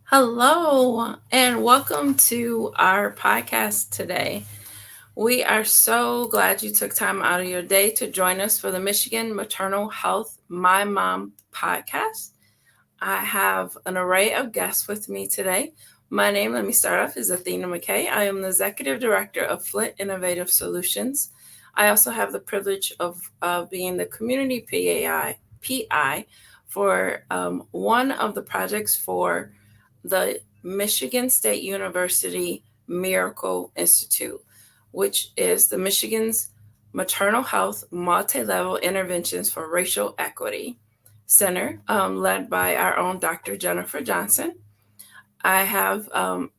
Hello, and welcome to our podcast today. We are so glad you took time out of your day to join us for the Michigan Maternal Health MI Mom Podcast. I have an array of guests with me today. My name, let me start off, is Athena McKay. I am the Executive Director of Flint Innovative Solutions. I also have the privilege of being the Community PI for one of the projects for the Michigan State University Miracle Institute, which is the Michigan's Maternal Health Multi-Level Interventions for Racial Equity Center, led by our own Dr. Jennifer Johnson. I have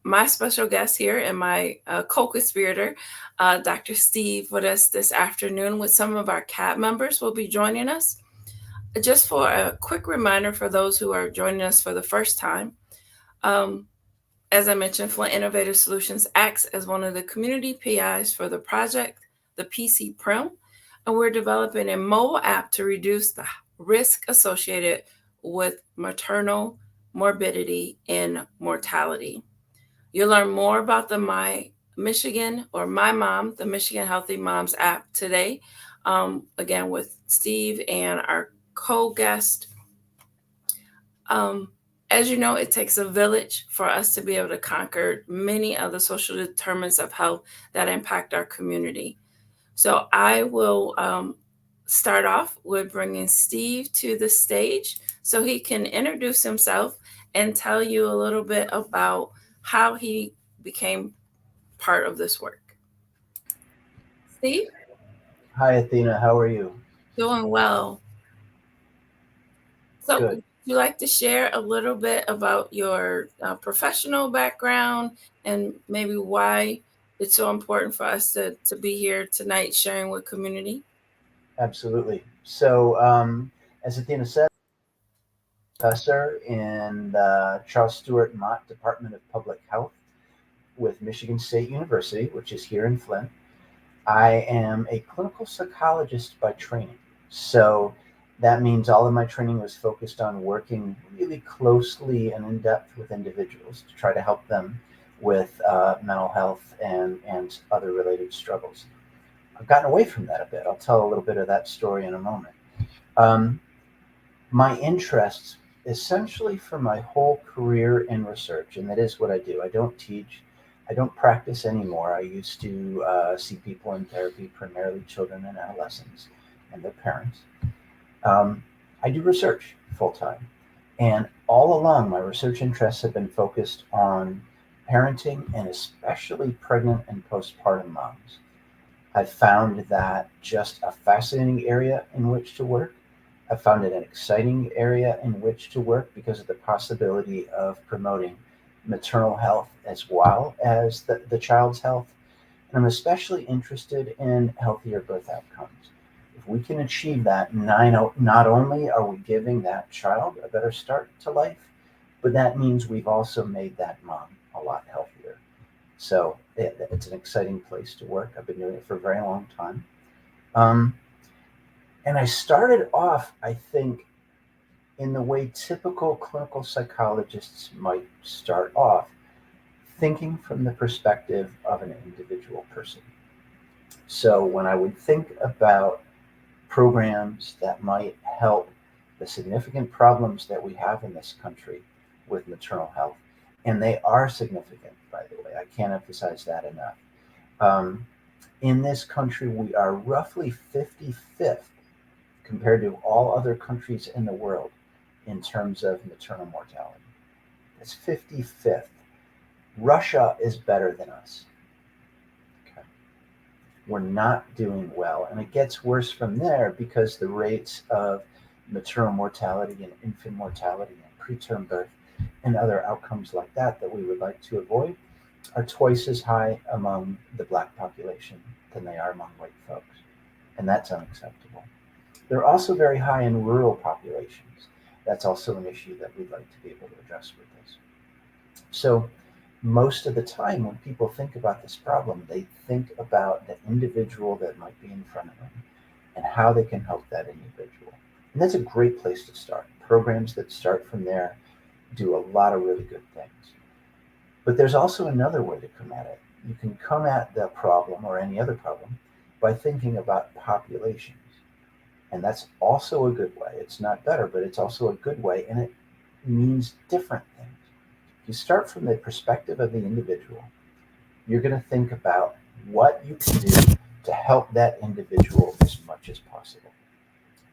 my special guest here and my co-conspirator, Dr. Steve, with us this afternoon. With some of our CAB members will be joining us. Just for a quick reminder for those who are joining us for the first time, um, as I mentioned, Flint Innovative Solutions acts as one of the community PIs for the project, the PC PRAMM, and we're developing a mobile app to reduce the risk associated with maternal morbidity and mortality. You'll learn more about the My Michigan or My Mom, the Michigan Healthy Moms app today, again with Steve and our co-guest. Um, as you know, it takes a village for us to be able to conquer many of the social determinants of health that impact our community. So I will start off with bringing Steve to the stage so he can introduce himself and tell you a little bit about how he became part of this work. Steve, Hi, Athena. How are you? doing well. So, Good. would you like to share a little bit about your professional background and maybe why it's so important for us to be here tonight sharing with community? Absolutely. As Athena said, professor in the Charles Stewart Mott Department of Public Health with Michigan State University, which is here in Flint. I am a clinical psychologist by training. So that means all of my training was focused on working really closely and in depth with individuals to try to help them with mental health and other related struggles. I've gotten away from that a bit. I'll tell a little bit of that story in a moment. Um, my interests, essentially for my whole career in research, and that is what I do. I don't teach, I don't practice anymore. I used to see people in therapy, primarily children and adolescents and their parents. Um, I do research full time. And all along, my research interests have been focused on parenting and especially pregnant and postpartum moms. I've found that just a fascinating area in which to work. I've found it an exciting area in which to work because of the possibility of promoting maternal health as well as the child's health. And I'm especially interested in healthier birth outcomes. If we can achieve that, not only are we giving that child a better start to life, but that means we've also made that mom a lot healthier. So it's an exciting place to work. I've been doing it for a very long time. Um, and I started off, I think, in the way typical clinical psychologists might start off, thinking from the perspective of an individual person. So when I would think about programs that might help the significant problems that we have in this country with maternal health, and they are significant, by the way, I can't emphasize that enough. Um, in this country, we are roughly 55th compared to all other countries in the world in terms of maternal mortality. It's 55th. Russia is better than us. Okay. We're not doing well. And it gets worse from there because the rates of maternal mortality and infant mortality and preterm birth and other outcomes like that we would like to avoid are twice as high among the black population than they are among white folks. And that's unacceptable. They're also very high in rural populations. That's also an issue that we'd like to be able to address with this. So, most of the time, when people think about this problem, they think about the individual that might be in front of them and how they can help that individual. And that's a great place to start. Programs that start from there do a lot of really good things. But there's also another way to come at it. You can come at the problem or any other problem by thinking about populations. And that's also a good way. It's not better, but it's also a good way, and it means different things. If you start from the perspective of the individual, you're going to think about what you can do to help that individual as much as possible.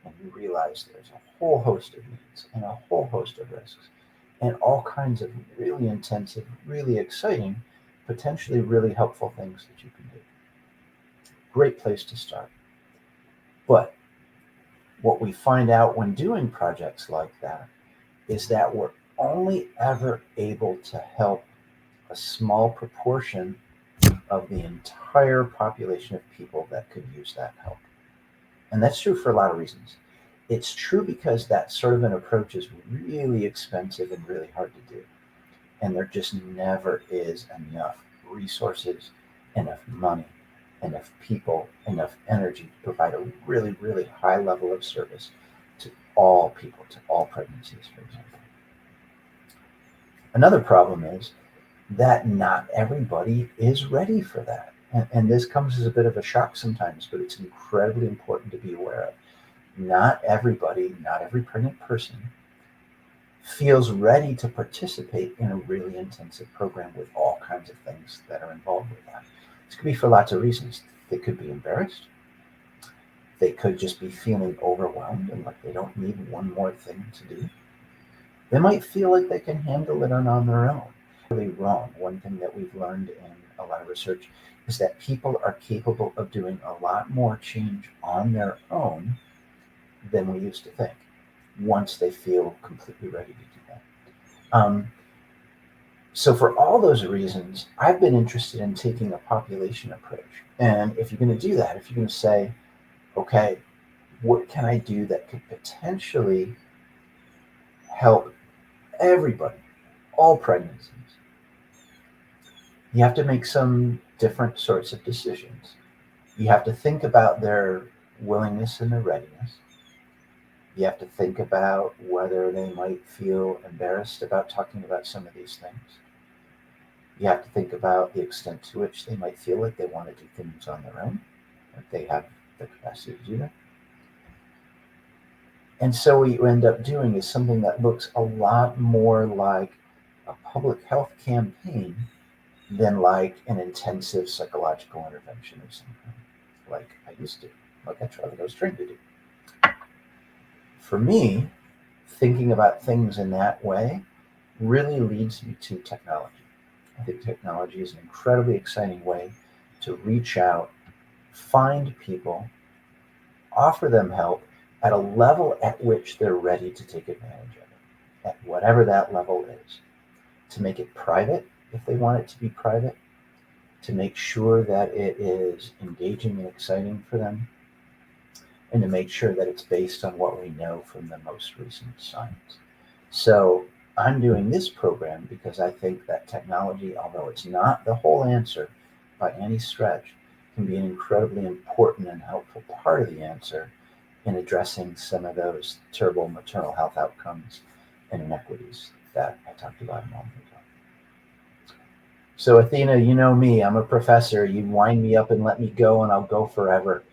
And you realize there's a whole host of needs and a whole host of risks and all kinds of really intensive, really exciting, potentially really helpful things that you can do. Great place to start. But what we find out when doing projects like that is that we're only ever able to help a small proportion of the entire population of people that could use that help. And that's true for a lot of reasons. It's true because that sort of an approach is really expensive and really hard to do. And there just never is enough resources, enough money, enough people, enough energy to provide a really, really high level of service to all people, to all pregnancies, for example. Another problem is that not everybody is ready for that. And this comes as a bit of a shock sometimes, but it's incredibly important to be aware of. Not everybody, not every pregnant person feels ready to participate in a really intensive program with all kinds of things that are involved with that. This could be for lots of reasons. They could be embarrassed. They could just be feeling overwhelmed and like they don't need one more thing to do. They might feel like they can handle it on their own. Really wrong. One thing that we've learned in a lot of research is that people are capable of doing a lot more change on their own than we used to think once they feel completely ready to do that. So for all those reasons, I've been interested in taking a population approach. And if you're going to do that, if you're going to say, okay, what can I do that could potentially help everybody, all pregnancies, you have to make some different sorts of decisions. You have to think about their willingness and their readiness. You have to think about whether they might feel embarrassed about talking about some of these things. You have to think about the extent to which they might feel like they want to do things on their own, if they have the capacity to do that. And so what you end up doing is something that looks a lot more like a public health campaign than like an intensive psychological intervention or something, like I used to, like I was trained to do. For me, thinking about things in that way really leads me to technology. I think technology is an incredibly exciting way to reach out, find people, offer them help at a level at which they're ready to take advantage of it, at whatever that level is. To make it private, if they want it to be private, to make sure that it is engaging and exciting for them, and to make sure that it's based on what we know from the most recent science. So I'm doing this program because I think that technology, although it's not the whole answer by any stretch, can be an incredibly important and helpful part of the answer in addressing some of those terrible maternal health outcomes and inequities that I talked about a moment ago. So Athena, you know me, I'm a professor. You wind me up and let me go and I'll go forever.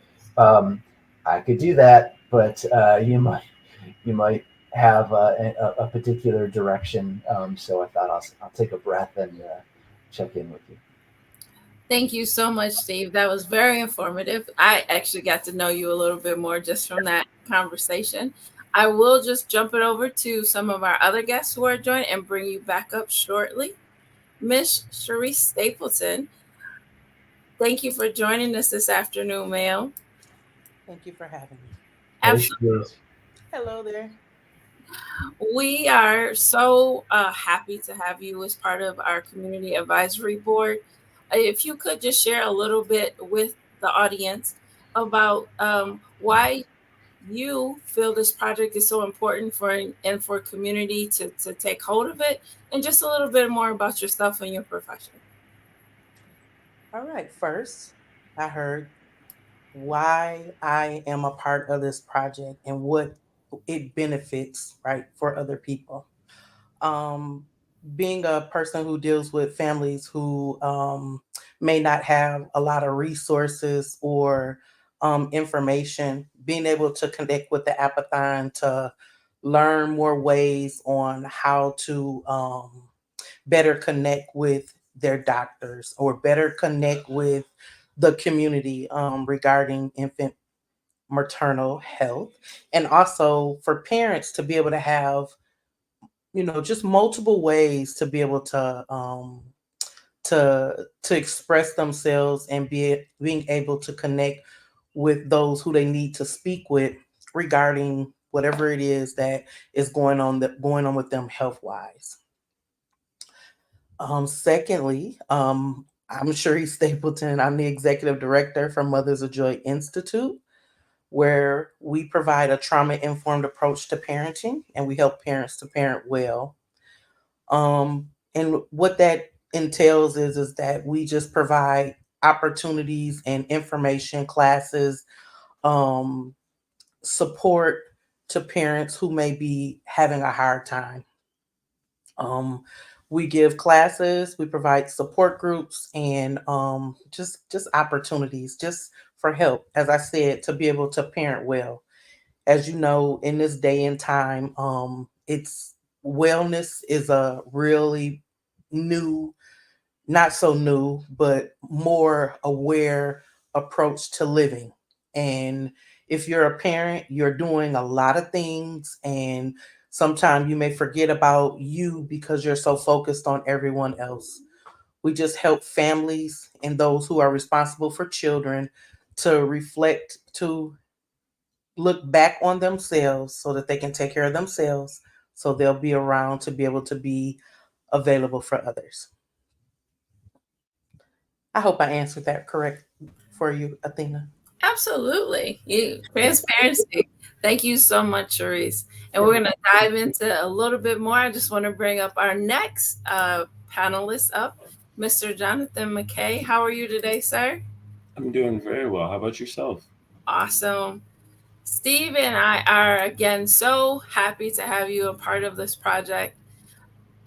I could do that, but you might have a particular direction. So I thought I'll take a breath and check in with you. Thank you so much, Steve. That was very informative. I actually got to know you a little bit more just from that conversation. I will just jump it over to some of our other guests who are joining and bring you back up shortly. Miss Sherese Stapleton, thank you for joining us this afternoon, ma'am. Thank you for having me. Hey, she Absolutely. is. Hello there. We are so happy to have you as part of our community advisory board. If you could just share a little bit with the audience about why you feel this project is so important for community to take hold of it, and just a little bit more about yourself and your profession. All right. First, I heard why I am a part of this project and what it benefits, right, for other people. Being a person who deals with families who may not have a lot of resources or information, being able to connect with the Appathon to learn more ways on how to better connect with their doctors or better connect with the community regarding infant maternal health, and also for parents to be able to have just multiple ways to be able to express themselves and being able to connect with those who they need to speak with regarding whatever it is that is going on with them health wise. Secondly, I'm Sherese Stapleton. I'm the executive director for Mothers of Joy Institute, where we provide a trauma informed approach to parenting and we help parents to parent well. And what that entails is that we just provide opportunities and information, classes, um, support to parents who may be having a hard time. Um, we give classes, we provide support groups, and just opportunities, just for help. As I said, to be able to parent well. As you know, in this day and time, it's wellness is a really new, not so new, but more aware approach to living. And if you're a parent, you're doing a lot of things, and sometimes you may forget about you because you're so focused on everyone else. We just help families and those who are responsible for children to reflect, to look back on themselves so that they can take care of themselves, so they'll be around to be able to be available for others. I hope I answered that correct for you, Athena. Absolutely. Transparency. Thank you so much, Sherese. And we're Sure. going to dive into a little bit more. I just want to bring up our next panelist up, Mr. Jonathan McKay. How are you today, sir? I'm doing very well. How about yourself? Awesome. Steve and I are again so happy to have you a part of this project.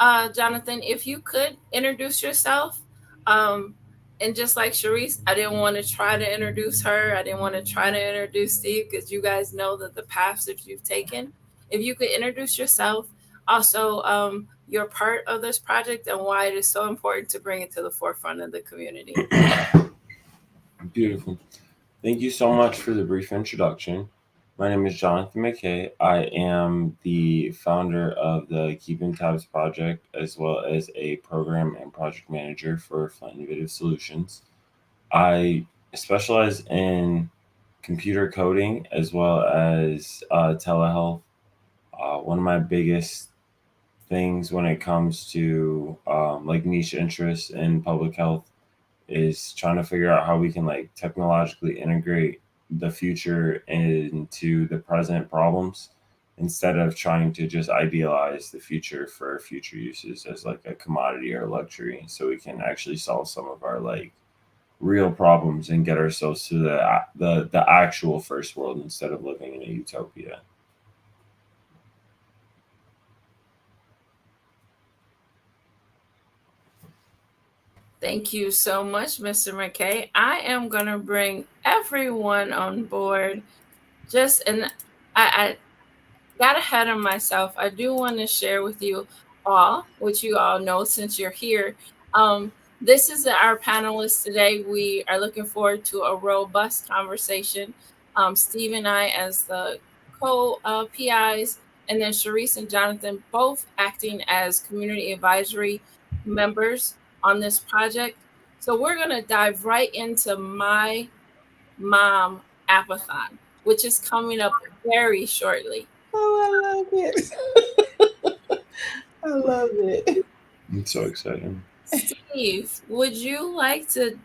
Jonathan, if you could introduce yourself, um, and just like Sherese, I didn't want to try to introduce her. I didn't want to try to introduce Steve because you guys know that the paths that you've taken. If you could introduce yourself, also you're part of this project and why it is so important to bring it to the forefront of the community. Beautiful. Thank you so much for the brief introduction. My name is Jonathan McKay. I am the founder of the Keeping Tabs project, as well as a program and project manager for Flint Innovative Solutions. I specialize in computer coding as well as telehealth. One of my biggest things when it comes to like niche interests in public health is trying to figure out how we can like technologically integrate the future into the present problems instead of trying to just idealize the future for future uses as like a commodity or luxury, so we can actually solve some of our like real problems and get ourselves to the actual first world instead of living in a utopia. Thank you so much, Mr. McKay. I am going to bring everyone on board. I got ahead of myself. I do want to share with you all, which you all know since you're here. This is our panelists today. We are looking forward to a robust conversation. Steve and I, as the co PIs, and then Sherese and Jonathan, both acting as community advisory members on this project. So we're going to dive right into My Mom Appathon, which is coming up very shortly. Oh, I love it. I love it. It's so exciting. Steve, would you like to?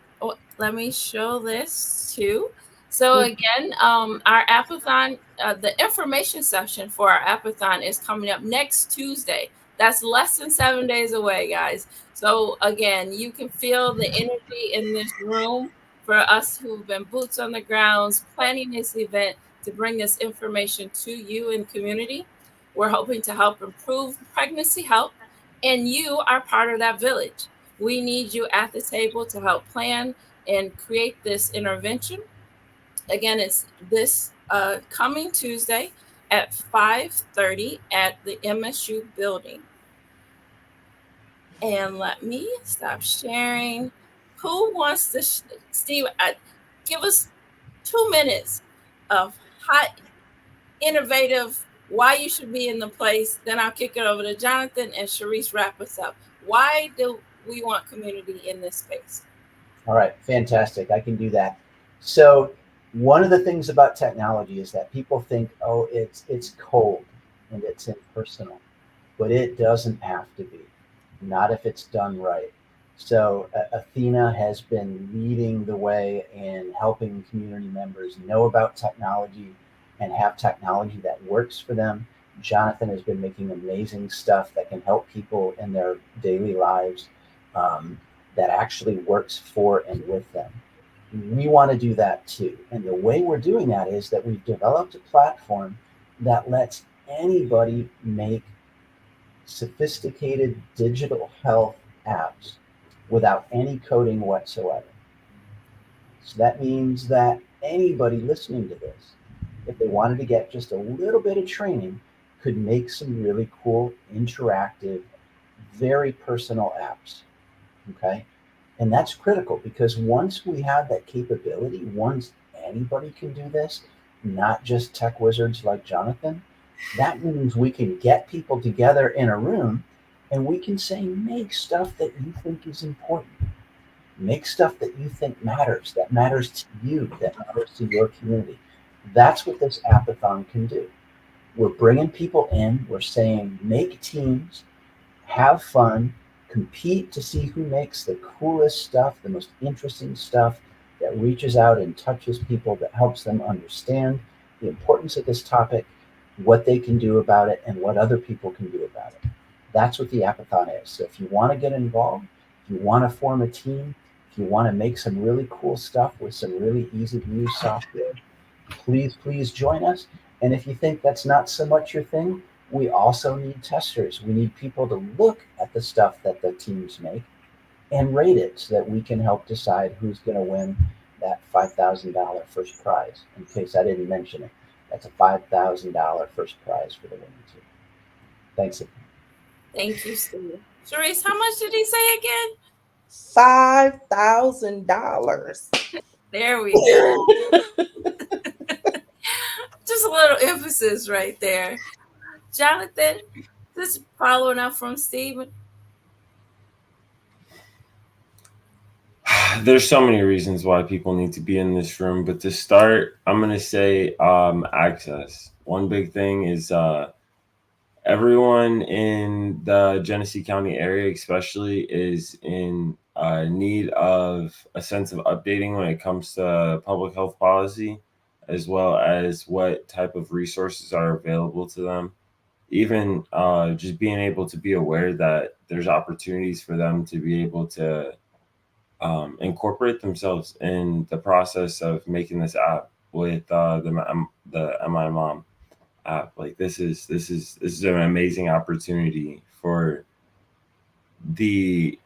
Let me show this too. So again, our Appathon, the information session for our Appathon is coming up next Tuesday. That's less than 7 days away, guys. So again, you can feel the energy in this room for us who've been boots on the grounds planning this event to bring this information to you and community. We're hoping to help improve pregnancy health And you are part of that village. We need you at the table to help plan and create this intervention. Again, it's this coming Tuesday at 5:30 at the MSU building. And let me stop sharing. Who wants to, Steve, give us 2 minutes of hot, innovative, why you should be in the place. Then I'll kick it over to Jonathan and Sherese wrap us up. Why do we want community in this space? All right, fantastic. I can do that. So one of the things about technology is that people think, oh, it's cold and it's impersonal, but it doesn't have to be, not if it's done right. So Athena has been leading the way in helping community members know about technology and have technology that works for them. Jonathan has been making amazing stuff that can help people in their daily lives, that actually works for and with them. We want to do that too. And the way we're doing that is that we've developed a platform that lets anybody make sophisticated digital health apps without any coding whatsoever. So that means that anybody listening to this, if they wanted to get just a little bit of training, could make some really cool, interactive, very personal apps. Okay. And that's critical because once we have that capability, once anybody can do this, not just tech wizards like Jonathan, that means we can get people together in a room and we can say, make stuff that you think is important. Make stuff that you think matters, that matters to you, that matters to your community. That's what this Appathon can do. We're bringing people in, we're saying, make teams, have fun, compete to see who makes the coolest stuff, the most interesting stuff that reaches out and touches people, that helps them understand the importance of this topic, what they can do about it, and what other people can do about it. That's what the Appathon is. So if you want to get involved, if you want to form a team, if you want to make some really cool stuff with some really easy to use software, please join us. And if you think that's not so much your thing, we also need testers. We need people to look at the stuff that the teams make and rate it so that we can help decide who's going to win that $5,000 first prize. In case I didn't mention it, that's a $5,000 first prize for the winning team. Thanks. Thank you, Steve. Sherese, how much did he say again? $5,000. There we go. Just a little emphasis right there. Jonathan, just following up from Steve. There's so many reasons why people need to be in this room, but to start, I'm going to say access. One big thing is everyone in the Genesee County area especially is in need of a sense of updating when it comes to public health policy, as well as what type of resources are available to them. Even just being able to be aware that there's opportunities for them to be able to incorporate themselves in the process of making this app with the MI Mom app. Like this is an amazing opportunity for the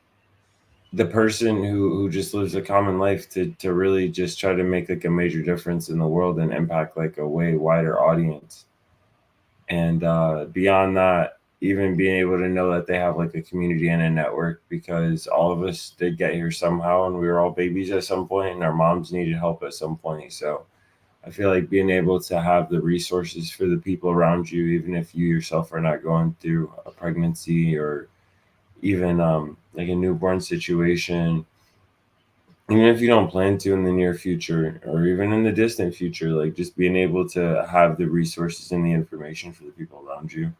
person who just lives a common life to really just try to make like a major difference in the world and impact like a way wider audience. And beyond that, even being able to know that they have like a community and a network, because all of us did get here somehow and we were all babies at some point and our moms needed help at some point. So I feel like being able to have the resources for the people around you, even if you yourself are not going through a pregnancy or even like a newborn situation, even if you don't plan to in the near future or even in the distant future, like just being able to have the resources and the information for the people around you.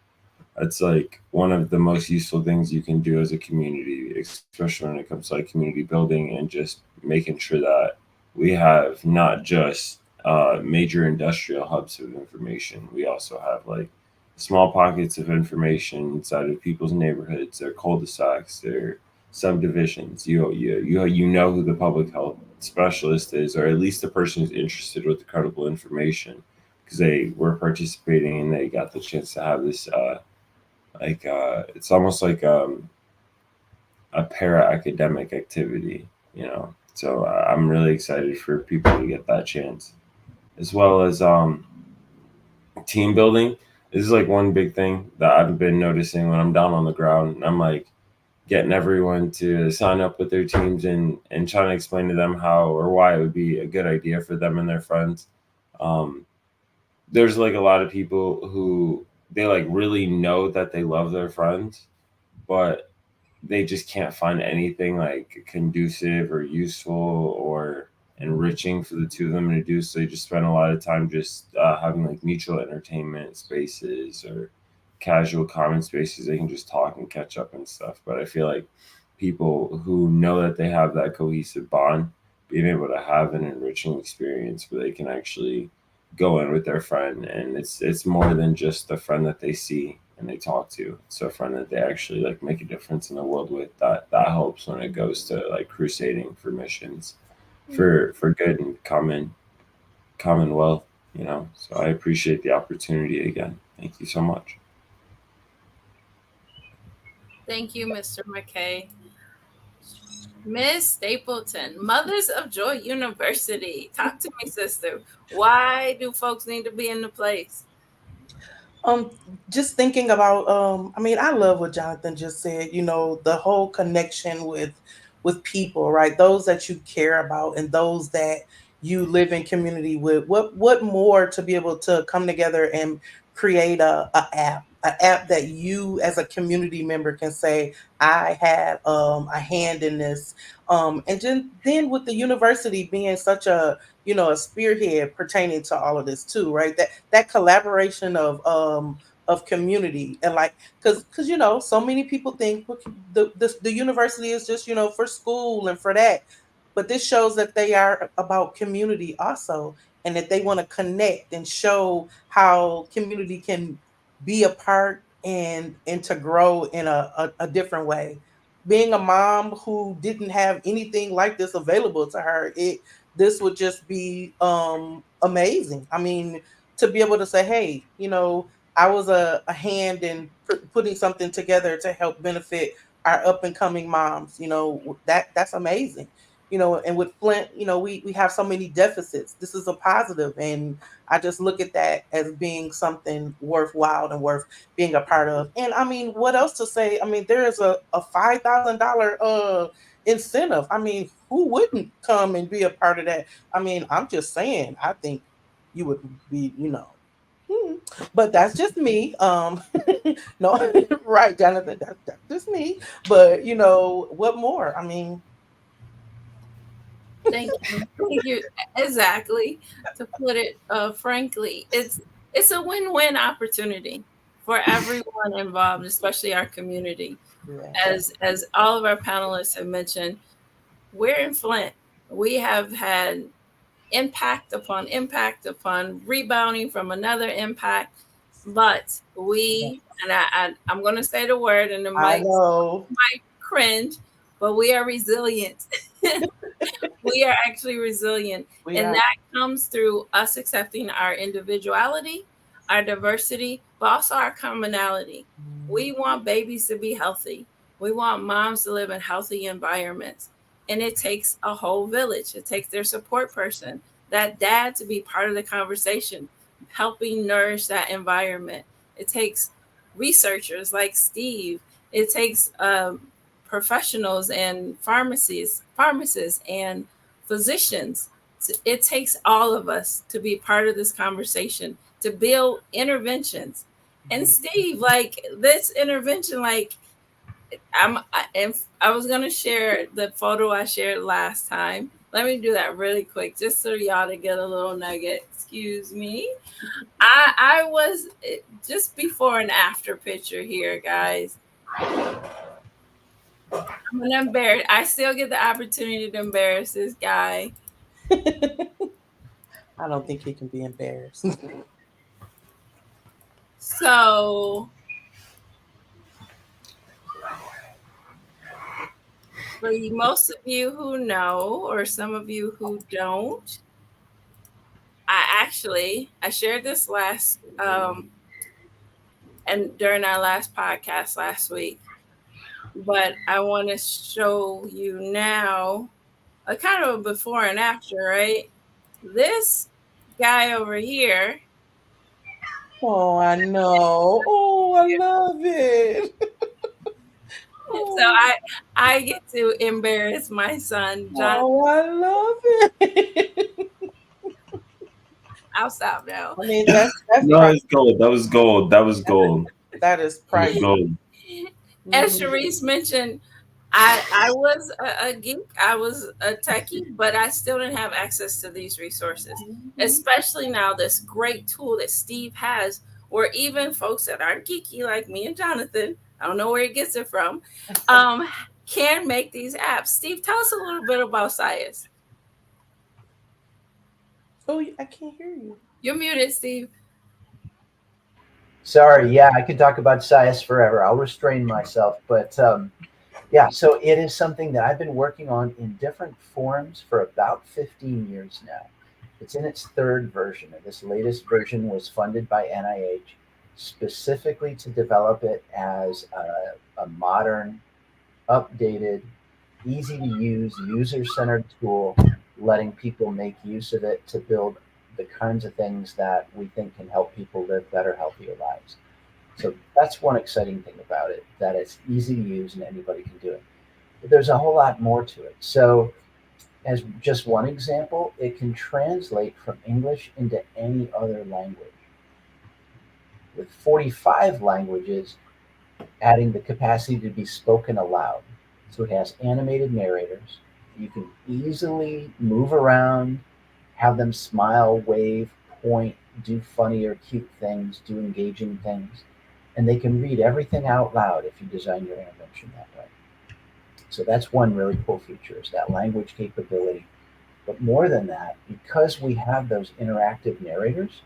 That's like one of the most useful things you can do as a community, especially when it comes to like community building and just making sure that we have not just major industrial hubs of information. We also have like small pockets of information inside of people's neighborhoods, their cul-de-sacs, their subdivisions. You know who the public health specialist is, or at least the person who's interested with the credible information, because they were participating and they got the chance to have this Like it's almost like a para-academic activity, you know. So I'm really excited for people to get that chance, as well as team building. This is like one big thing that I've been noticing when I'm down on the ground. I'm like getting everyone to sign up with their teams and trying to explain to them how or why it would be a good idea for them and their friends. Um, there's like a lot of people who they like really know that they love their friends, but they just can't find anything like conducive or useful or enriching for the two of them to do. So they just spend a lot of time just having like mutual entertainment spaces or casual common spaces. They can just talk and catch up and stuff. But I feel like people who know that they have that cohesive bond, being able to have an enriching experience where they can actually go in with their friend, and it's more than just the friend that they see and they talk to. It's a friend that they actually like make a difference in the world with. That helps when it goes to like crusading for missions, for good and commonwealth. You know, so I appreciate the opportunity again. Thank you so much. Thank you, Mr. McKay. Miss Stapleton, Mothers of Joy University. Talk to me, sister. Why do folks need to be in the place? Just thinking about I mean, I love what Jonathan just said, you know, the whole connection with people, right? Those that you care about and those that you live in community with. What more to be able to come together and create a app that you as a community member can say, I had a hand in this. And then with the university being such a, you know, a spearhead pertaining to all of this too, right? That collaboration of community, and like, because you know, so many people think the university is just, you know, for school and for that, but this shows that they are about community also, and that they want to connect and show how community can be a part and to grow in a different way. Being a mom who didn't have anything like this available to her, it this would just be amazing. I mean, to be able to say, hey, you know, I was a hand in putting something together to help benefit our up and coming moms. You know, that's amazing. You know, and with Flint, you know, we have so many deficits. This is a positive, and I just look at that as being something worthwhile and worth being a part of. And I mean, what else to say? I mean, there is a $5,000 incentive. I mean, who wouldn't come and be a part of that? I mean, I'm just saying, I think you would be, you know. But that's just me. No, right, Jonathan, that's just me. But you know, what more? I mean, Thank you. Thank you. Exactly. To put it frankly, it's a win-win opportunity for everyone involved, especially our community. yeah. As all of our panelists have mentioned, we're in Flint. We have had impact upon rebounding from another impact, but we and I'm going to say the word, and it I know. might cringe, but we are resilient. We are actually resilient. We And are. that comes through us accepting our individuality, our diversity, but also our commonality. We want babies to be healthy. We want moms to live in healthy environments. And it takes a whole village. It takes their support person, that dad to be part of the conversation, helping nourish that environment. It takes researchers like Steve. It takes professionals and pharmacists and physicians. It takes all of us to be part of this conversation, to build interventions. And Steve, like this intervention, like if I was gonna share the photo I shared last time. Let me do that really quick, just so y'all to get a little nugget. Excuse me. I was just before and after picture here, guys. I'm gonna embarrass. I still get the opportunity to embarrass this guy. I don't think he can be embarrassed. So, for most of you who know, or some of you who don't, I shared this last and during our last podcast last week. But I want to show you now a kind of a before and after, right? This guy over here. Oh, I know. Oh, I love it. So I get to embarrass my son, John. Oh, I love it. I'll stop now. I mean, that's No, priceless. it's gold. That was gold. That was gold. That is That was priceless. gold. As Sherese mentioned, I was a geek, I was a techie, but I still didn't have access to these resources, especially now this great tool that Steve has, where even folks that aren't geeky like me and Jonathan, I don't know where he gets it from, can make these apps. Steve, tell us a little bit about SciAS. Oh, I can't hear you. You're muted, Steve. Sorry, yeah, I could talk about SciAS forever. I'll restrain myself, but yeah, so it is something that I've been working on in different forms for about 15 years now. It's in its third version, and this latest version was funded by NIH specifically to develop it as a modern, updated, easy to use, user-centered tool, letting people make use of it to build the kinds of things that we think can help people live better, healthier lives. So that's one exciting thing about it, that it's easy to use and anybody can do it. But there's a whole lot more to it. So as just one example, it can translate from English into any other language. With 45 languages, adding the capacity to be spoken aloud. So it has animated narrators. You can easily move around, have them smile, wave, point, do funny or cute things, do engaging things. And they can read everything out loud if you design your intervention that way. So that's one really cool feature, is that language capability. But more than that, because we have those interactive narrators,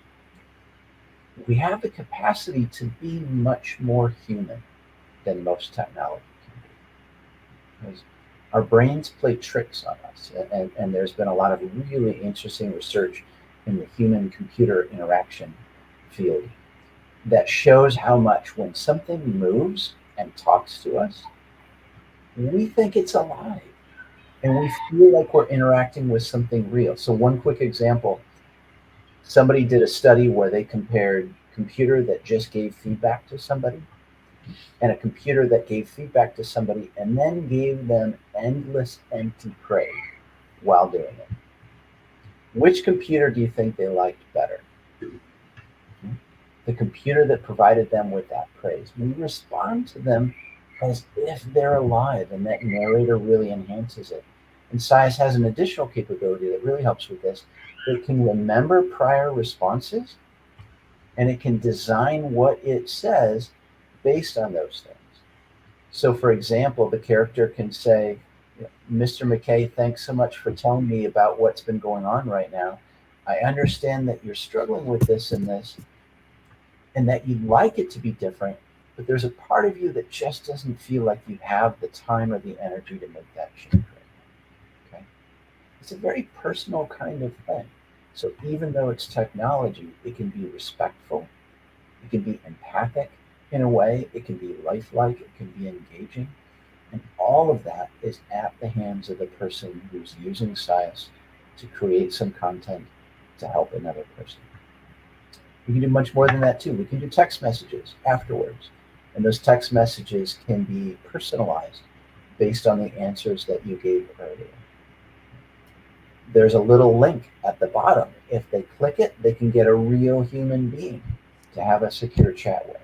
we have the capacity to be much more human than most technology can be. Because our brains play tricks on us, and there's been a lot of really interesting research in the human-computer interaction field that shows how much when something moves and talks to us, we think it's alive and we feel like we're interacting with something real. So one quick example, somebody did a study where they compared computer that just gave feedback to somebody and a computer that gave feedback to somebody and then gave them endless empty praise while doing it. Which computer do you think they liked better? The computer that provided them with that praise. We respond to them as if they're alive, and that narrator really enhances it. And SciAS has an additional capability that really helps with this. It can remember prior responses, and it can design what it says based on those things. So, for example, the character can say, Mr. McKay, thanks so much for telling me about what's been going on right now. I understand that you're struggling with this and this, and that you'd like it to be different, but there's a part of you that just doesn't feel like you have the time or the energy to make that change right now. Okay? It's a very personal kind of thing. So even though it's technology, it can be respectful, it can be empathic in a way, it can be lifelike, it can be engaging, and all of that is at the hands of the person who's using SciAS to create some content to help another person. We can do much more than that too. We can do text messages afterwards, and those text messages can be personalized based on the answers that you gave earlier. There's a little link at the bottom. If they click it, they can get a real human being to have a secure chat with.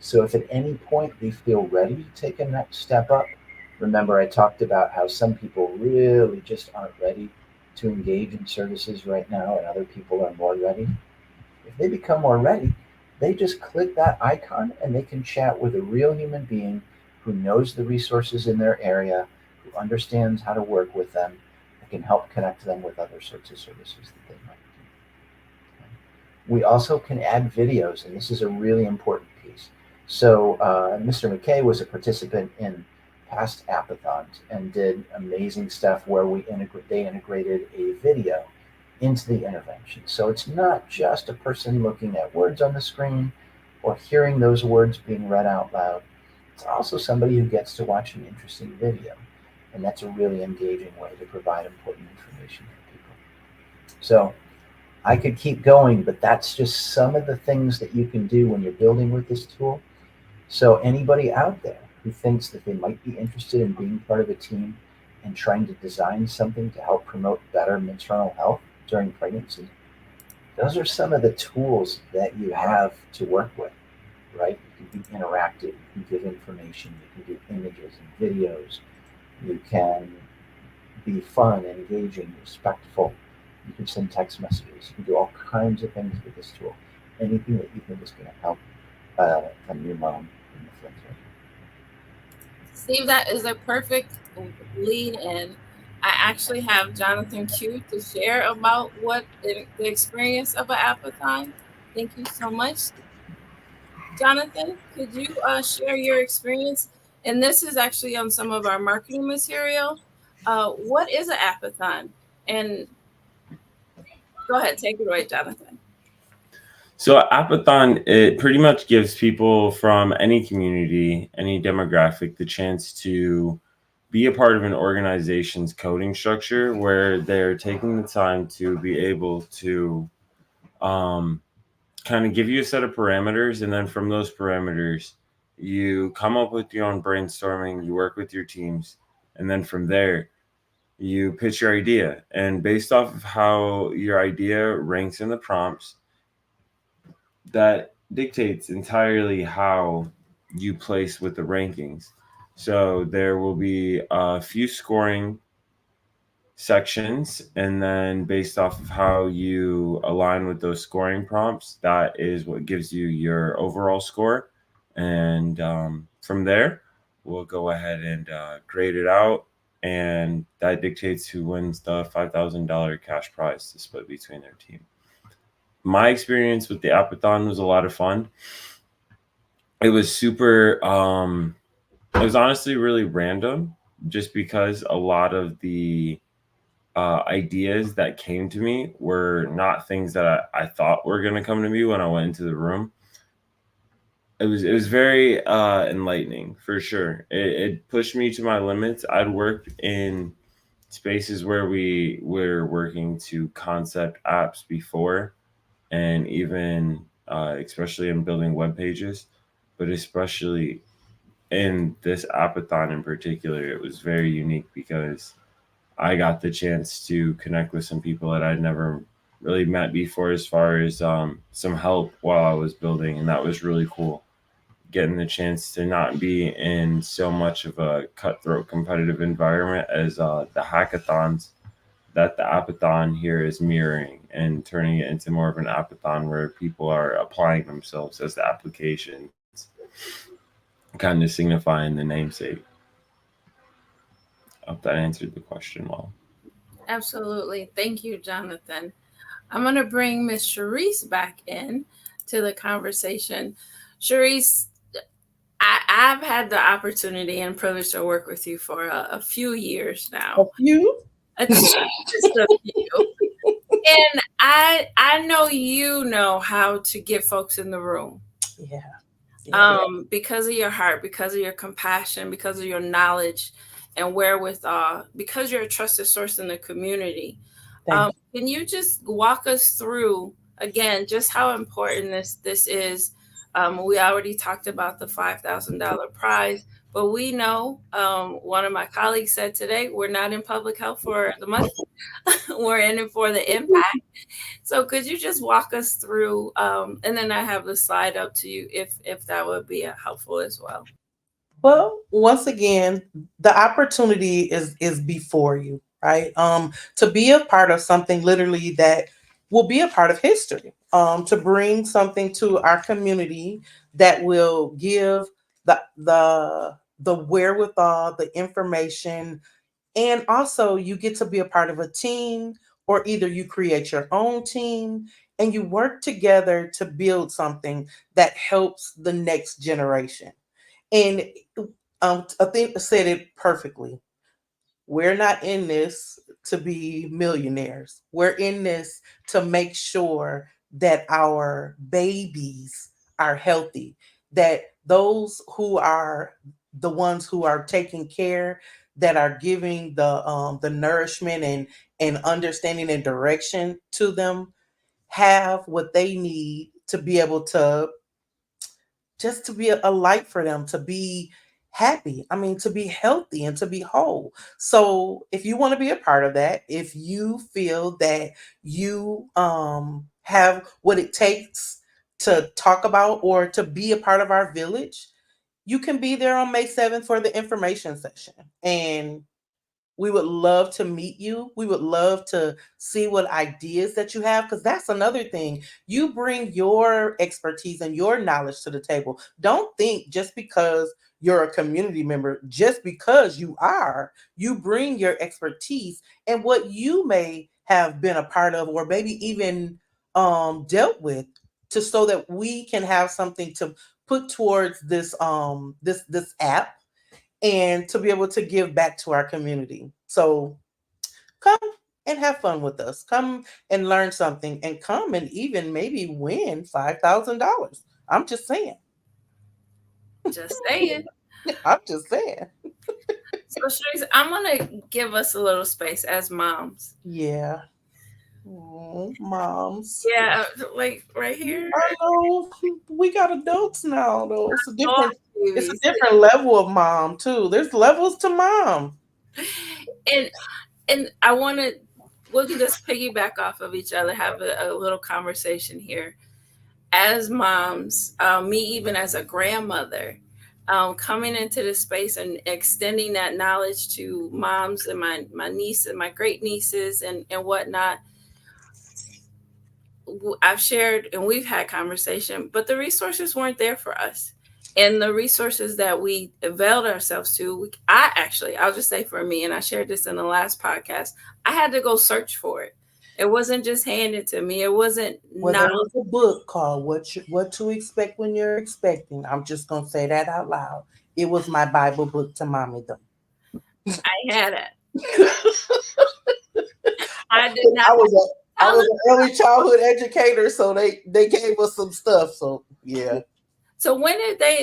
So if at any point they feel ready to take a next step up, remember I talked about how some people really just aren't ready to engage in services right now, and other people are more ready. If they become more ready, they just click that icon and they can chat with a real human being who knows the resources in their area, who understands how to work with them, and can help connect them with other sorts of services that they might do. We also can add videos, and this is a really important piece. So Mr. McKay was a participant in past Appathons and did amazing stuff where they integrated a video into the intervention. So it's not just a person looking at words on the screen, or hearing those words being read out loud. It's also somebody who gets to watch an interesting video. And that's a really engaging way to provide important information for people. So I could keep going, but that's just some of the things that you can do when you're building with this tool. So anybody out there who thinks that they might be interested in being part of a team and trying to design something to help promote better maternal health during pregnancy, those are some of the tools that you have to work with, right? You can be interactive, you can give information, you can do images and videos, you can be fun, engaging, respectful. You can send text messages. You can do all kinds of things with this tool. Anything that you think is going to help a new mom in the Flint area. Steve, that is a perfect lead in. I actually have Jonathan Q to share about what the experience of an Appathon. Thank you so much. Jonathan, could you share your experience? And this is actually on some of our marketing material. What is an Appathon? And go ahead, take it away, Jonathan. So Appathon, it pretty much gives people from any community, any demographic, the chance to be a part of an organization's coding structure where they're taking the time to be able to kind of give you a set of parameters. And then from those parameters, you come up with your own brainstorming, you work with your teams. And then from there, you pitch your idea. And based off of how your idea ranks in the prompts, that dictates entirely how you place with the rankings. So there will be a few scoring sections, and then based off of how you align with those scoring prompts, that is what gives you your overall score. And from there, we'll go ahead and grade it out, and that dictates who wins the $5,000 cash prize to split between their team. My experience with the Appathon was a lot of fun. It was super, it was honestly really random, just because a lot of the ideas that came to me were not things that I thought were going to come to me when I went into the room. It was very enlightening, for sure. It pushed me to my limits. I'd worked in spaces where we were working to concept apps before, and even especially in building web pages, but especially in this Appathon in particular, it was very unique because I got the chance to connect with some people that I'd never really met before, as far as some help while I was building, and that was really cool. Getting the chance to not be in so much of a cutthroat competitive environment as the hackathons that the Appathon here is mirroring, and turning it into more of an Appathon where people are applying themselves as the applications, kind of signifying the namesake. I hope that answered the question well. Absolutely. Thank you, Jonathan. I'm going to bring Miss Sherese back in to the conversation. Sherese, I've had the opportunity and privilege to work with you for a few years now. A few? Just a few. And I know you know how to get folks in the room. Yeah. Because of your heart, because of your compassion, because of your knowledge and wherewithal, because you're a trusted source in the community. Can you just walk us through, again, just how important this is? We already talked about the $5,000 prize, but we know, one of my colleagues said today, we're not in public health for the money. We're in it for the impact. So could you just walk us through, and then I have the slide up to you if that would be helpful as well. Well, once again, the opportunity is before you, right? To be a part of something literally that will be a part of history, to bring something to our community that will give the wherewithal, the information, and also you get to be a part of a team, or either you create your own team and you work together to build something that helps the next generation. And Athena said it perfectly. We're not in this to be millionaires. We're in this to make sure that our babies are healthy, that those who are the ones who are taking care, that are giving the nourishment and understanding and direction to them, have what they need to be able to just to be a light for them, to be happy. I mean, to be healthy and to be whole. So if you want to be a part of that, if you feel that you have what it takes to talk about or to be a part of our village, you can be there on May 7th for the information session. And we would love to meet you. We would love to see what ideas that you have, because that's another thing. You bring your expertise and your knowledge to the table. Don't think just because you're a community member, just because you bring your expertise and what you may have been a part of or maybe even dealt with, to so that we can have something to put towards this app and to be able to give back to our community. So come and have fun with us. Come and learn something, and come and even maybe win $5,000. I'm just saying. Just saying. I'm just saying. So, Sherese, I'm going to give us a little space as moms. Yeah. Moms. Yeah, like right here. I know. We got adults now, though. It's a different level of mom, too. There's levels to mom. And I want to, we'll just piggyback off of each other, have a little conversation here. As moms, me even as a grandmother, coming into this space and extending that knowledge to moms and my niece and my great nieces and whatnot. I've shared and we've had conversation, but the resources weren't there for us. And the resources that we availed ourselves to, I'll just say for me, and I shared this in the last podcast, I had to go search for it. It wasn't just handed to me. It wasn't. Well, there was a book called What to Expect When You're Expecting. I'm just going to say that out loud. It was my Bible book to mommy, though. I had it. I did not. I was an early childhood educator, so they gave us some stuff. So, yeah. So when is that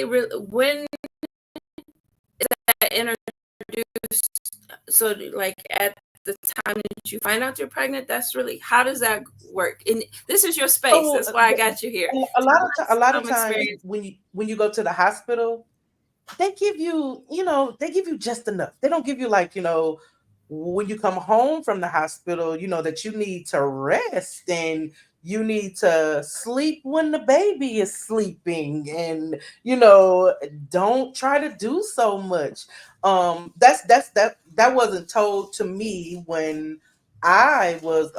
introduced? So like at the time that you find out you're pregnant, that's really, how does that work? And this is your space. That's why I got you here. A lot of times when you go to the hospital, they give you just enough. They don't give you when you come home from the hospital, that you need to rest and you need to sleep when the baby is sleeping, and don't try to do so much. That wasn't told to me when I was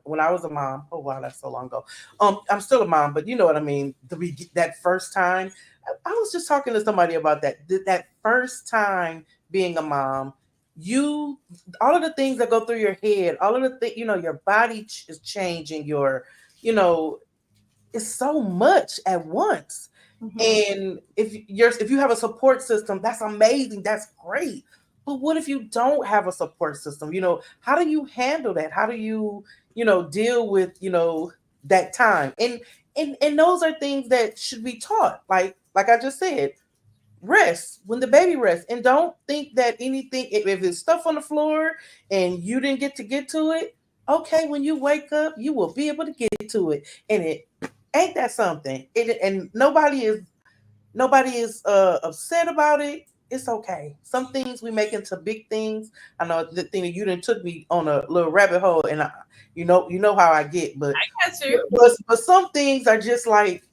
when I was a mom. Oh wow, that's so long ago. I'm still a mom, but you know what I mean. That first time, I was just talking to somebody about that first time being a mom. All of the things that go through your head, all of the things, your body is changing, it's so much at once. Mm-hmm. And if you have a support system, that's amazing. That's great. But what if you don't have a support system? How do you handle that? How do you, deal with, that time? And those are things that should be taught. Like I just said, rest when the baby rests, and don't think that anything, if it's stuff on the floor and you didn't get to it, okay, when you wake up you will be able to get to it. And it ain't that something, and nobody is upset about it. It's okay. Some things we make into big things. I know the thing that you done took me on a little rabbit hole, and you know how I get, but I got you. But some things are just like,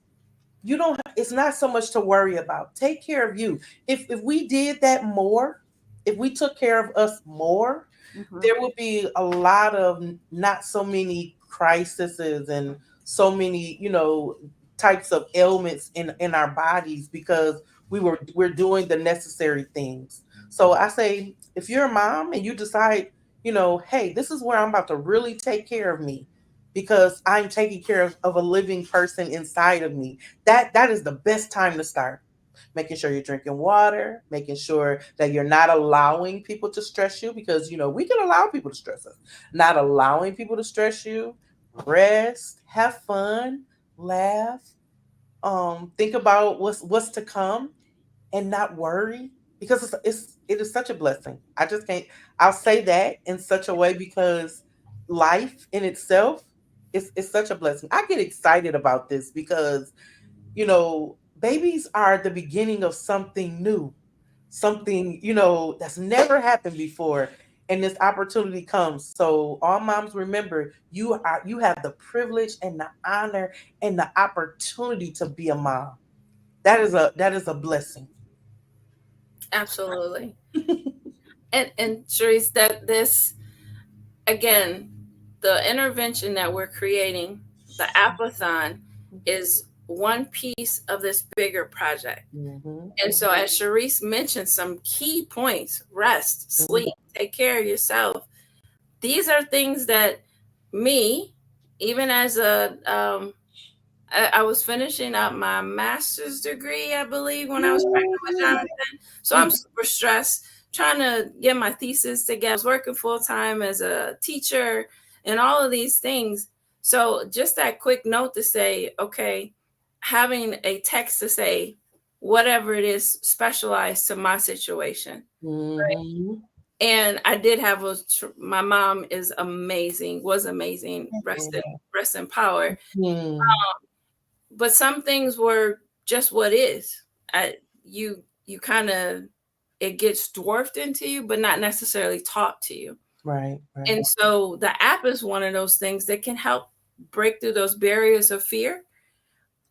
it's not so much to worry about. Take care of you. If we did that more, if we took care of us more, mm-hmm. there would be a lot of not so many crises and so many, types of ailments in our bodies, because we're doing the necessary things. So I say, if you're a mom and you decide, hey, this is where I'm about to really take care of me, because I'm taking care of a living person inside of me. That is the best time to start. Making sure you're drinking water, making sure that you're not allowing people to stress you, because, we can allow people to stress us. Not allowing people to stress you. Rest, have fun, laugh, think about what's to come and not worry, because it is such a blessing. I just can't. I'll say that in such a way because life in itself is such a blessing. I get excited about this because babies are the beginning of something new, something that's never happened before, and this opportunity comes. So all moms, remember, you have the privilege and the honor and the opportunity to be a mom. That is a blessing. Absolutely. And Sherese, that this again, the intervention that we're creating, the Appathon, is one piece of this bigger project. Mm-hmm. And so, as Sherese mentioned, some key points: rest, sleep, take care of yourself. These are things that me, even as I was finishing up my master's degree, I believe, when I was pregnant with Jonathan. So I'm super stressed trying to get my thesis together. I was working full time as a teacher and all of these things. So just that quick note to say, okay, having a text to say whatever it is specialized to my situation. Mm-hmm. And I did have my mom is amazing, was amazing, rest in power. Mm-hmm. But some things were just what is. You kind of, it gets dwarfed into you, but not necessarily taught to you. Right. And so the app is one of those things that can help break through those barriers of fear,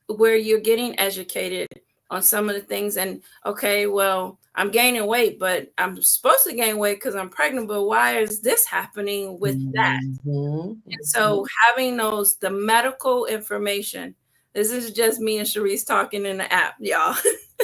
where you're getting educated on some of the things. And okay, well, I'm gaining weight, but I'm supposed to gain weight because I'm pregnant. But why is this happening with that? Mm-hmm. And so having the medical information. This is just me and Sherese talking in the app, y'all.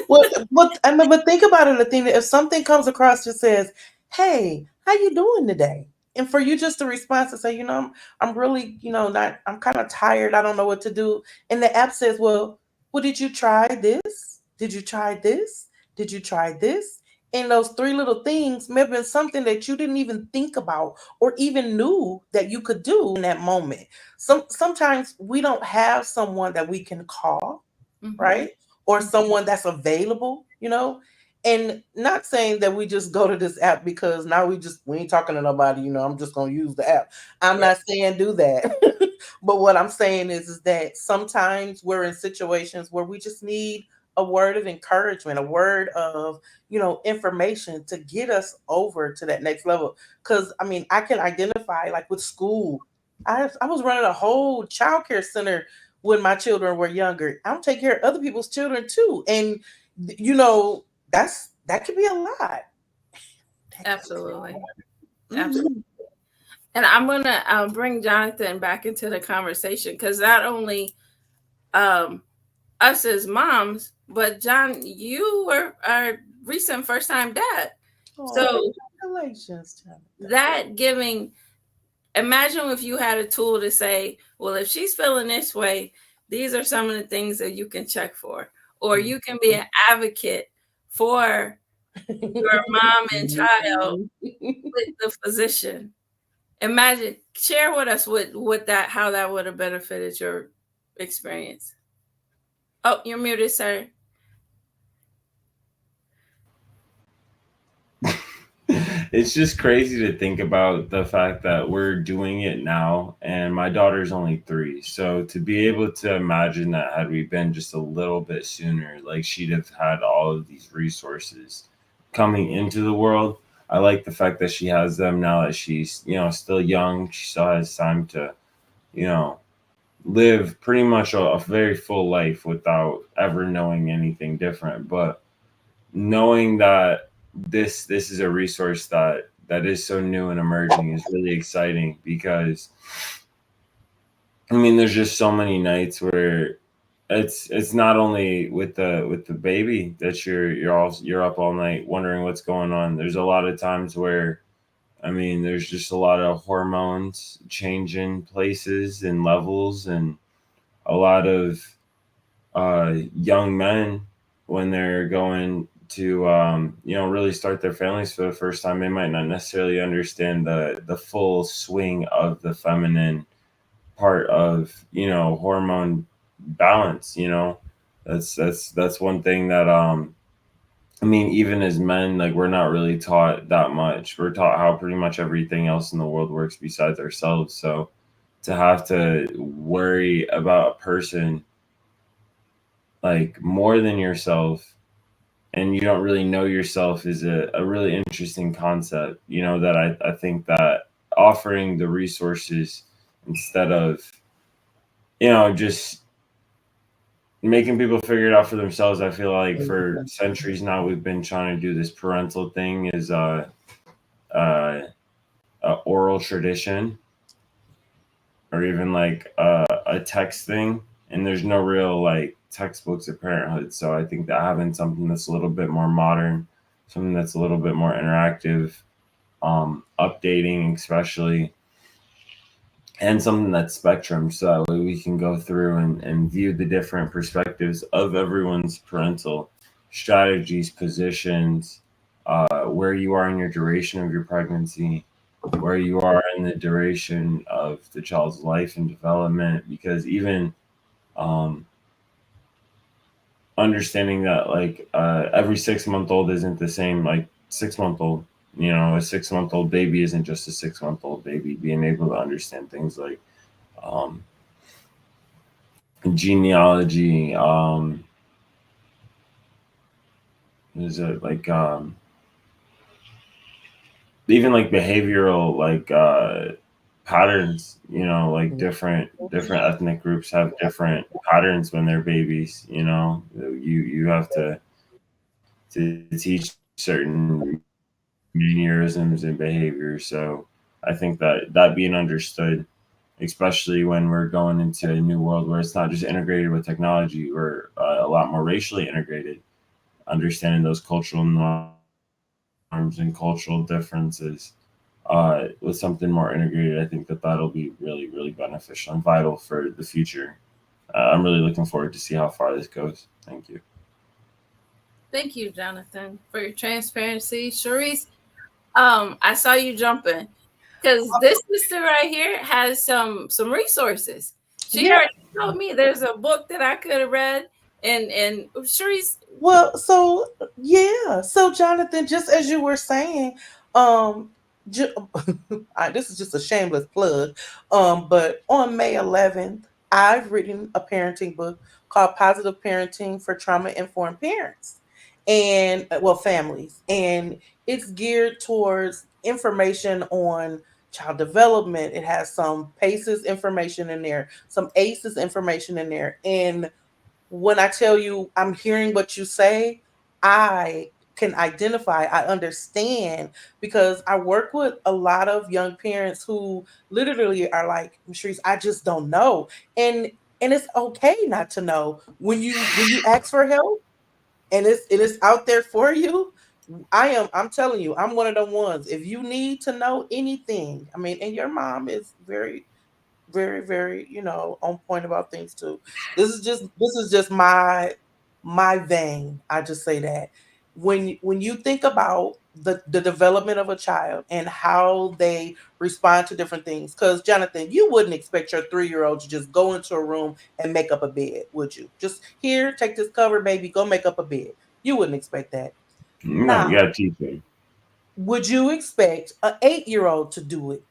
But think about it, Athena. If something comes across that says, "Hey, how you doing today?" and for you just to respond to say, I'm really, not. I'm kind of tired. I don't know what to do. And the app says, "Well, did you try this? Did you try this? Did you try this?" And those three little things may have been something that you didn't even think about or even knew that you could do in that moment. Sometimes we don't have someone that we can call, right? Or someone that's available, and not saying that we just go to this app because now we ain't talking to nobody, I'm just gonna use the app. I'm not saying do that. But what I'm saying is that sometimes we're in situations where we just need a word of encouragement, a word of, information to get us over to that next level. Because I can identify, like, with school. I was running a whole childcare center when my children were younger. I'm taking care of other people's children too. And that could be a lot. Absolutely. Absolutely. And I'm going to bring Jonathan back into the conversation, because not only us as moms, but John, you were our recent first-time dad. So congratulations, Jonathan. Imagine if you had a tool to say, well, if she's feeling this way, these are some of the things that you can check for, or you can be an advocate for your mom and child with the physician. Imagine, share with us how that would have benefited your experience. Oh, you're muted, sir. It's just crazy to think about the fact that we're doing it now, and my daughter's only 3. So to be able to imagine that had we been just a little bit sooner, like, she'd have had all of these resources coming into the world. I like the fact that she has them now that she's, still young. She still has time to, live pretty much a very full life without ever knowing anything different. But knowing that this is a resource that is so new and emerging is really exciting, because there's just so many nights where it's not only with the baby that you're up all night wondering what's going on. There's a lot of times where there's just a lot of hormones changing places and levels, and a lot of young men, when they're going to really start their families for the first time, they might not necessarily understand the full swing of the feminine part of hormone balance. That's one thing that I mean, even as men, like we're not really taught that much. We're taught how pretty much everything else in the world works besides ourselves. So to have to worry about a person like more than yourself, and you don't really know yourself, is a really interesting concept. That I think that offering the resources instead of just making people figure it out for themselves. I feel like for centuries now we've been trying to do this parental thing is uh, oral tradition, or even like a text thing, and there's no real like textbooks of parenthood. So I think that having something that's a little bit more modern, something that's a little bit more interactive, updating especially, and something that's spectrum, so that way we can go through and view the different perspectives of everyone's parental strategies, positions, where you are in your duration of your pregnancy, where you are in the duration of the child's life and development. Because even um, understanding that like every 6 month old isn't the same like 6 month old. A 6 month old baby isn't just a 6 month old baby. Being able to understand things like um, genealogy, is it like even like behavioral like patterns, like different ethnic groups have different patterns when they're babies. You have to teach certain mannerisms and behaviors. So I think that being understood, especially when we're going into a new world where it's not just integrated with technology, we're a lot more racially integrated. Understanding those cultural norms and cultural differences with something more integrated, I think that'll be really, really beneficial and vital for the future. I'm really looking forward to see how far this goes. Thank you. Thank you, Jonathan, for your transparency. Sherese, I saw you jumping because this sister right here has some resources. She Yeah. already told me there's a book that I could have read, and Sherese. Well, so Jonathan, just as you were saying, um, this is just a shameless plug. But on May 11th, I've written a parenting book called Positive Parenting for Trauma Informed Parents and families, and it's geared towards information on child development. It has some PACES information in there, some ACEs information in there, and when I tell you I'm hearing what you say, I can identify, I understand, because I work with a lot of young parents who literally are like, Sharice, I just don't know. And it's okay not to know. When you ask for help and it is out there for you, I'm telling you, I'm one of the ones. If you need to know anything, I mean, and your mom is very very, very, on point about things too. This is just my vein. I just say that when you think about the development of a child and how they respond to different things, because Jonathan, you wouldn't expect your 3-year-old to just go into a room and make up a bed, would you? Just here, take this cover, baby, go make up a bed. You wouldn't expect that. No, you Now, gotta teach them. would you expect an 8-year-old to do it?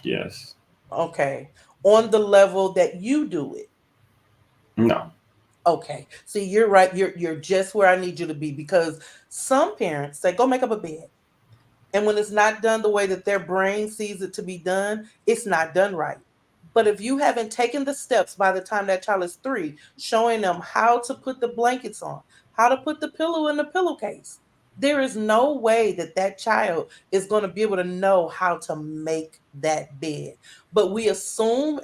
Yes. Okay. On the level that you do it. No. Okay. See, you're right. You're just where I need you to be, because some parents say, go make up a bed. And when it's not done the way that their brain sees it to be done, it's not done right. But if you haven't taken the steps by the time that child is 3, showing them how to put the blankets on, how to put the pillow in the pillowcase, there is no way that that child is going to be able to know how to make that bed. But we assume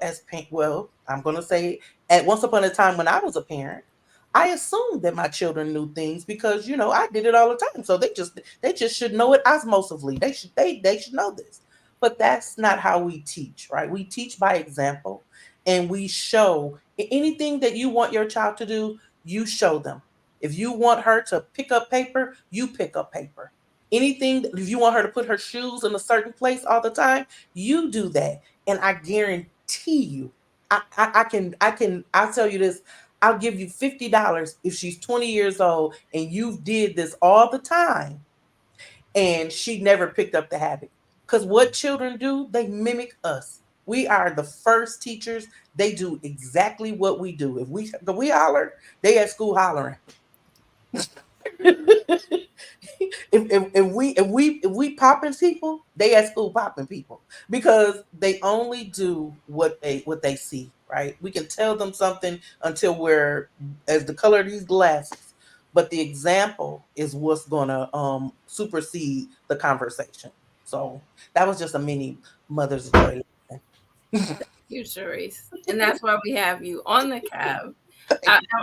well, I'm going to say, at once upon a time when I was a parent, I assumed that my children knew things because I did it all the time. So they just should know it osmosively. They should know this. But that's not how we teach, right? We teach by example, and we show anything that you want your child to do, you show them. If you want her to pick up paper, you pick up paper. If you want her to put her shoes in a certain place all the time, you do that. And I guarantee you, I'll tell you this. I'll give you $50 if she's 20 years old and you did this all the time and she never picked up the habit. Because what children do, they mimic us. We are the first teachers. They do exactly what we do. If we holler, they at school hollering. if we popping people, they at school popping people because they only do what they see, right? We can tell them something until we're as the color of these glasses, but the example is what's gonna supersede the conversation. So that was just a mini Mother's Joy. You, Sherese. And that's why we have you on the cab.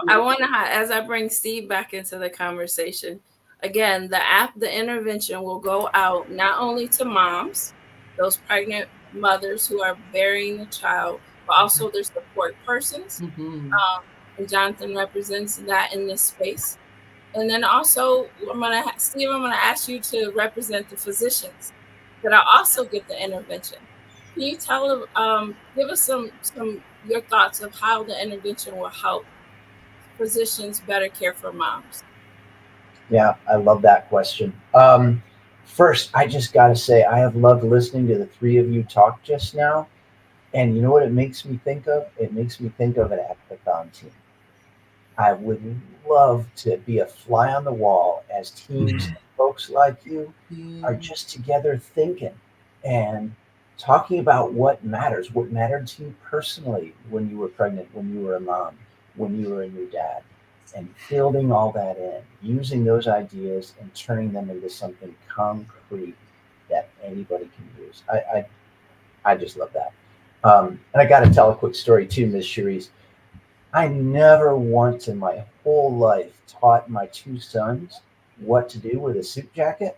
I want to, as I bring Steve back into the conversation, again, the intervention will go out not only to moms, those pregnant mothers who are bearing the child, but also their support persons. Mm-hmm. And Jonathan represents that in this space. And then also, Steve, I'm gonna ask you to represent the physicians that are also get the intervention. Can you give us some your thoughts of how the intervention will help physicians better care for moms? Yeah, I love that question. First, I just got to say, I have loved listening to the three of you talk just now. And you know what it makes me think of? It makes me think of an Appathon team. I would love to be a fly on the wall as teams of folks like you are just together thinking and talking about what matters, what mattered to you personally when you were pregnant, when you were a mom, when you were a new dad, and building all that in, using those ideas and turning them into something concrete that anybody can use. I just love that. And I got to tell a quick story too, Ms. Sherese. I never once in my whole life taught my two sons what to do with a suit jacket.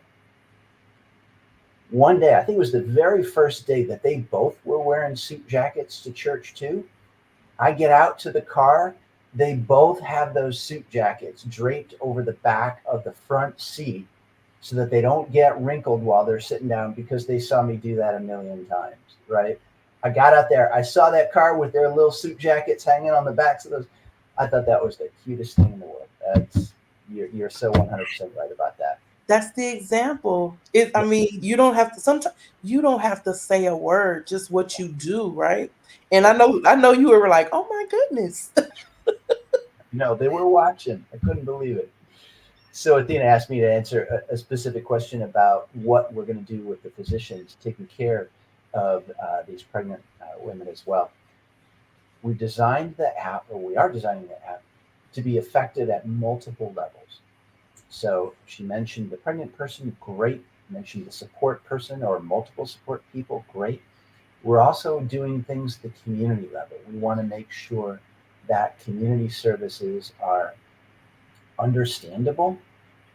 One day, I think it was the very first day that they both were wearing suit jackets to church too. I get out to the car. They both have those suit jackets draped over the back of the front seat so that they don't get wrinkled while they're sitting down because they saw me do that a million times, right? I got out there. I saw that car with their little suit jackets hanging on the backs of those. I thought that was the cutest thing in the world. You're so 100% right about that. That's the example. I mean, you don't have to. Sometimes you don't have to say a word, just what you do, right? And I know you were like, "Oh my goodness." No, they were watching. I couldn't believe it. So Athena asked me to answer a specific question about what we're going to do with the physicians taking care of these pregnant women as well. We designed the app, or we are designing the app, to be effective at multiple levels. So she mentioned the pregnant person, great. Mentioned the support person or multiple support people, great. We're also doing things at the community level. We want to make sure that community services are understandable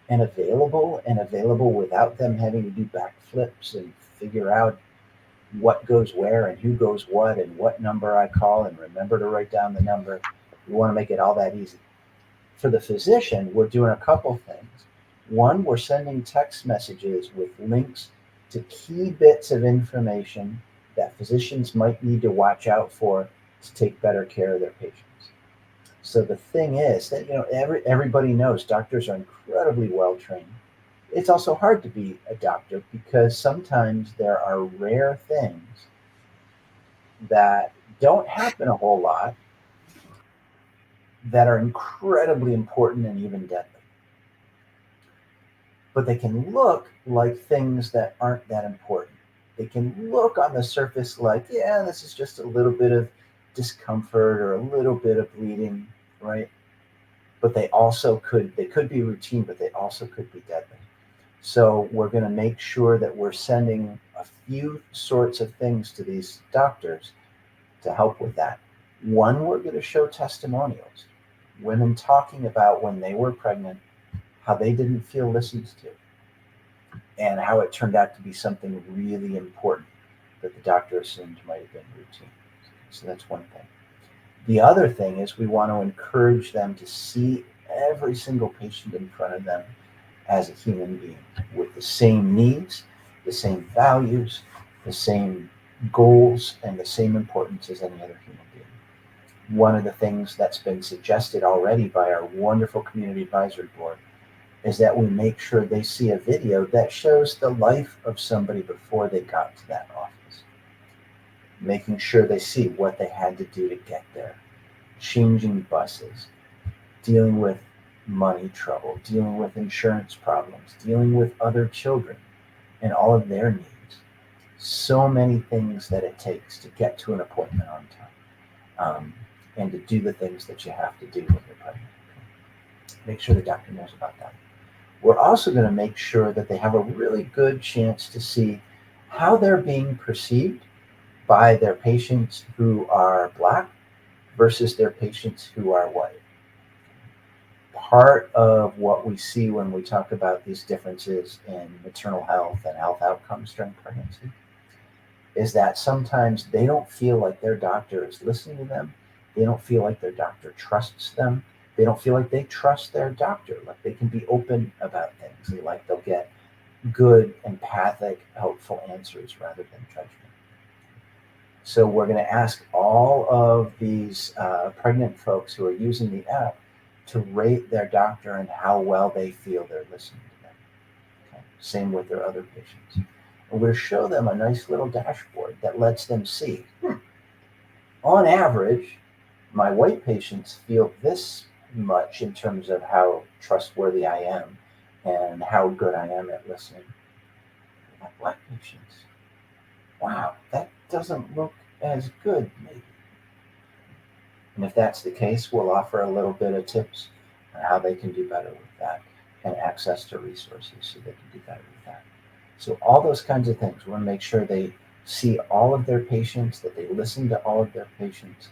and available without them having to do backflips and figure out what goes where and who goes what and what number I call and remember to write down the number. We want to make it all that easy. For the physician, we're doing a couple things. One, we're sending text messages with links to key bits of information that physicians might need to watch out for to take better care of their patients. So the thing is that everybody knows doctors are incredibly well trained. It's also hard to be a doctor because sometimes there are rare things that don't happen a whole lot that are incredibly important and even deadly. But they can look like things that aren't that important. They can look on the surface like, yeah, this is just a little bit of discomfort or a little bit of bleeding, right? But they could be routine, but they also could be deadly. So we're going to make sure that we're sending a few sorts of things to these doctors to help with that. One, we're going to show testimonials, women talking about when they were pregnant, how they didn't feel listened to, and how it turned out to be something really important that the doctor assumed might have been routine. So that's one thing. The other thing is we want to encourage them to see every single patient in front of them as a human being with the same needs, the same values, the same goals, and the same importance as any other human being. one of the things that's been suggested already by our wonderful community advisory board is that we make sure they see a video that shows the life of somebody before they got to that office, making sure they see what they had to do to get there, changing buses, dealing with money trouble, dealing with insurance problems, dealing with other children and all of their needs. So many things that it takes to get to an appointment on time, and to do the things that you have to do when you're pregnant. Make sure the doctor knows about that. We're also going to make sure that they have a really good chance to see how they're being perceived by their patients who are Black versus their patients who are white. Part of what we see when we talk about these differences in maternal health and health outcomes during pregnancy is that sometimes they don't feel like their doctor is listening to them. They don't feel like their doctor trusts them. They don't feel like they trust their doctor, like they can be open about things. They'll get good, empathic, helpful answers rather than judgment. So we're going to ask all of these pregnant folks who are using the app to rate their doctor and how well they feel they're listening to them. Okay? Same with their other patients. And we're going to show them a nice little dashboard that lets them see, on average, my white patients feel this much in terms of how trustworthy I am and how good I am at listening. My Black patients, wow, that doesn't look as good, maybe. And if that's the case, we'll offer a little bit of tips on how they can do better with that and access to resources so they can do better with that. So all those kinds of things, we want to make sure they see all of their patients, that they listen to all of their patients,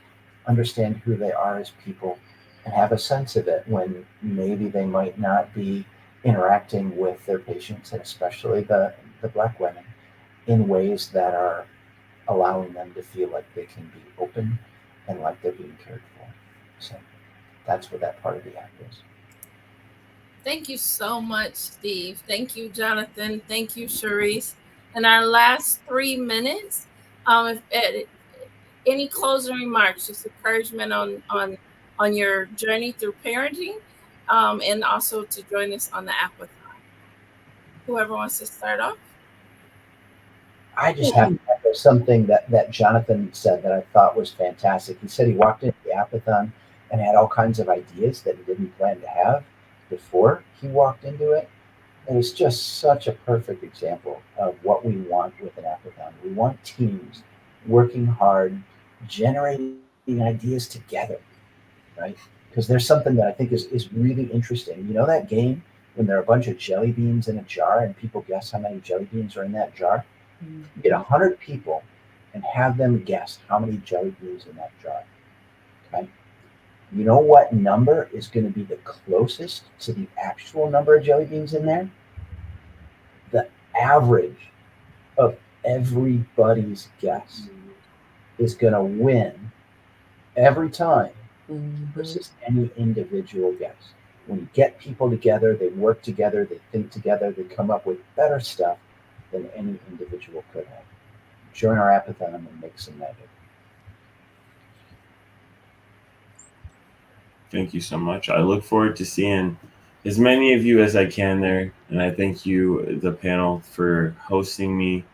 understand who they are as people, and have a sense of it when maybe they might not be interacting with their patients, and especially the Black women, in ways that are allowing them to feel like they can be open and like they're being cared for. So that's what that part of the app is. Thank you so much, Steve. Thank you, Jonathan. Thank you, Sherese. In our last 3 minutes, any closing remarks, just encouragement on your journey through parenting, and also to join us on the Appathon. Whoever wants to start off. I just have to echo something that Jonathan said that I thought was fantastic. He said he walked into the Appathon and had all kinds of ideas that he didn't plan to have before he walked into it. And it's just such a perfect example of what we want with an Appathon. We want teams working hard, generating ideas together, right? Because there's something that I think is really interesting. You know that game when there are a bunch of jelly beans in a jar and people guess how many jelly beans are in that jar? You get 100 people and have them guess how many jelly beans in that jar. Okay. You know what number is going to be the closest to the actual number of jelly beans in there? The average of everybody's guess is going to win every time versus any individual guess. When you get people together, they work together, they think together, they come up with better stuff than any individual could have. Join our Appathon and make some magic. Thank you so much. I look forward to seeing as many of you as I can there. And I thank you, the panel, for hosting me.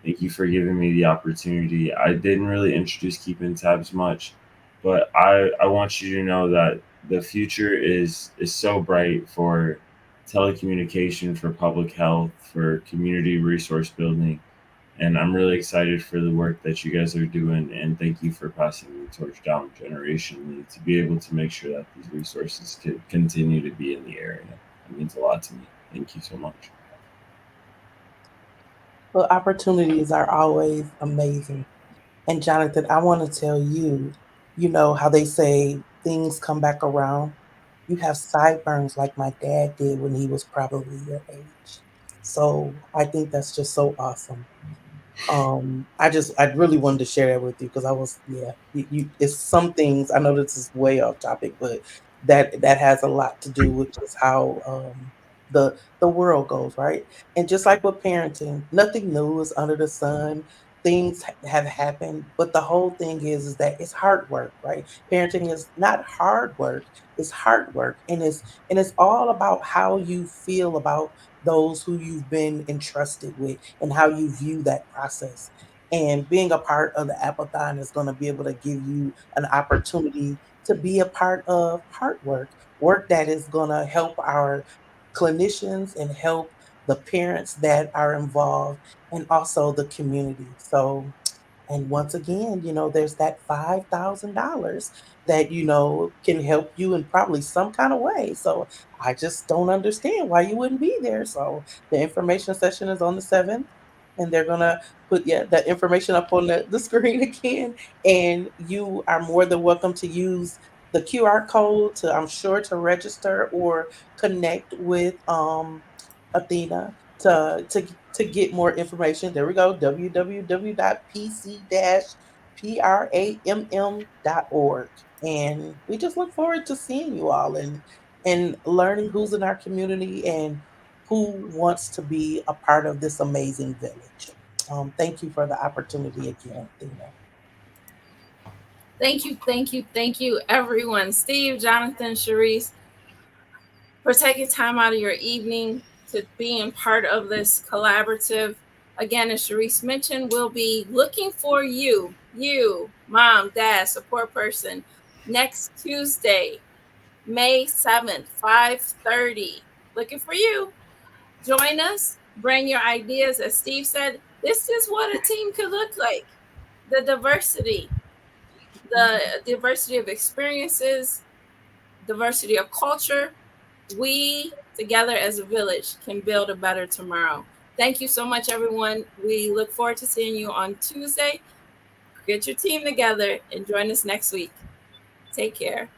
Thank you for giving me the opportunity. I didn't really introduce Keeping Tabs much, but I want you to know that the future is so bright for telecommunication, for public health, for community resource building. And I'm really excited for the work that you guys are doing. And thank you for passing the torch down generationally to be able to make sure that these resources could continue to be in the area. It means a lot to me. Thank you so much. Well, opportunities are always amazing. And Jonathan, I want to tell you, you know how they say things come back around? You have sideburns like my dad did when he was probably your age. So I think that's just so awesome. I really wanted to share that with you because I was, it's some things, I know this is way off topic, but that has a lot to do with just how the world goes, right? And just like with parenting, nothing new is under the sun. things have happened, but the whole thing is that it's hard work, right? Parenting is not hard work, it's hard work. And it's all about how you feel about those who you've been entrusted with and how you view that process. And being a part of the Appathon is going to be able to give you an opportunity to be a part of hard work that is going to help our clinicians and help the parents that are involved and also the community. So, and once again, there's that $5,000 that, can help you in probably some kind of way. So I just don't understand why you wouldn't be there. So the information session is on the 7th, and they're going to put that information up on the screen again. And you are more than welcome to use the QR code to, I'm sure, to register or connect with Athena to get more information. There we go, www.pc-pramm.org. And we just look forward to seeing you all and learning who's in our community and who wants to be a part of this amazing village. Thank you for the opportunity again, Athena. Thank you, everyone. Steve, Jonathan, Sherese, for taking time out of your evening to being part of this collaborative. Again, as Sherese mentioned, we'll be looking for you, mom, dad, support person, next Tuesday, May 7th, 5:30. Looking for you. Join us. Bring your ideas. As Steve said, this is what a team could look like. The diversity of experiences, diversity of culture. We together as a village can build a better tomorrow. Thank you so much, everyone. We look forward to seeing you on Tuesday. Get your team together and join us next week. Take care.